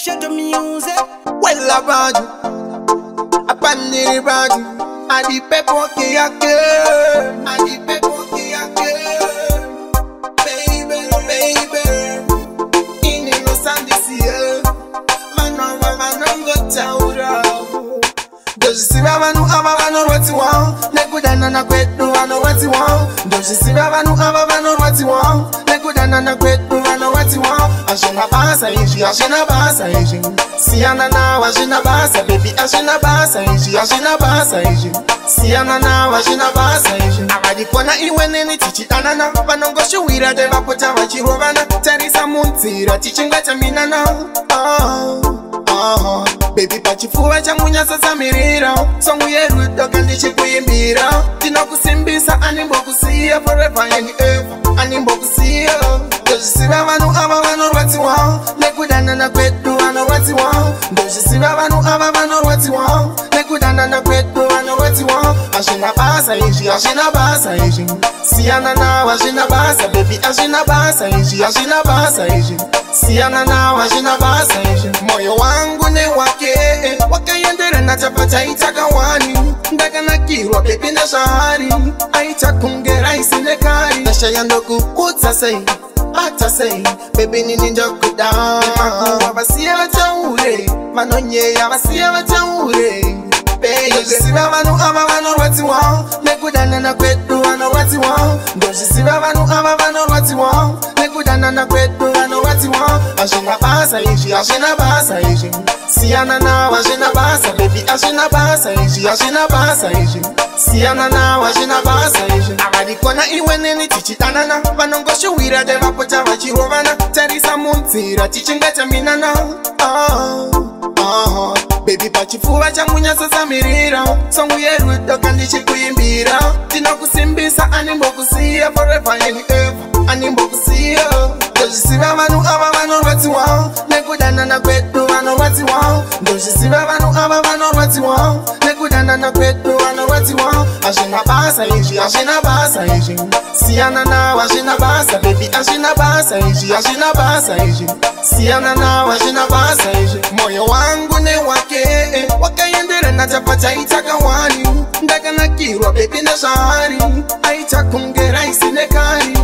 Connection to music. Well, about you, I bandit about you. I the people ki girl, I the people ki girl, baby, baby. In innocent this year, man go taura. Does you see Baba no Baba know what you want? Let go down and I quit. No, I know what you want. Does you see Baba no Baba know what you want? Let go down and I quit. No, I know what you want. Ashina basa ishi, ashina basa ishi. Siana na ashina basa, baby ashina basa ishi, ashina basa ishi. Siana na ashina basa ishi. Abadi kona iwe nini tichi anana. Banongo shuwira deva pota wachirovana. Terisa muntira tichinga chaminana. Baby pachifuwa chamunya sasa mirira. Songu yeru doka ndichi kuimbira. Tina kusimbisa animbo kusiya forever and ever. Animbo kusiya. Does you see Baba no Baba know what you want? Let go down and I quit. Do I know what you want? Does you see Baba no Baba know what you want? Let go down and I quit. Do I know what you want? Ashina basa ishi, ashina basa ishi. Siana na ashina basa, baby ashina basa ishi, ashina basa ishi. Siana na ashina basa ishi. Moyo wangu ne wake, wakayendere na chapata itakawani. Ndaka na kirwa baby na shahari. Aitakungera isinekari. Nasha yandoku kutsa say. Ata say, baby nini njoku down. Makuwa basiya wachaure, manonye ya basiya wachaure. Baby, don't you see Baba no Baba know what you want? Let go down and I quit. Do I know what you want? Don't you see Baba no Baba know what you want? Let go down and I quit. Do I know what you want? Ashina basa ishi, ashina basa ishi. Siana na ashina basa, baby ashina basa ishi, ashina basa ishi. Siana na ashina basa ishi. Abadi kona iwe nini tichi anana. Banongo shuwira deva pota wachirovana. Terisa muntira tichinga chaminana. Baby pachifuwa chamunya sasa mirira. Songu yeru doka ndichi kuimbira. Tina kusimbisa animbo kusiya forever and ever. Animbo kusiya. Does you see Baba no Baba know what you want? Let go down and I quit. Do I know what you want? Does you see Baba no Baba know what you want? Let go down and I quit. Do I know what you want? Ashina basa ishi, ashina basa ishi. Siana na ashina basa, baby ashina basa ishi, ashina basa ishi. Siana na ashina basa ishi. Moyo wangu ne wake, wakayendere na chapata itakawani. Ndaka na kirwa baby na shahari. Aitakungera isinekari.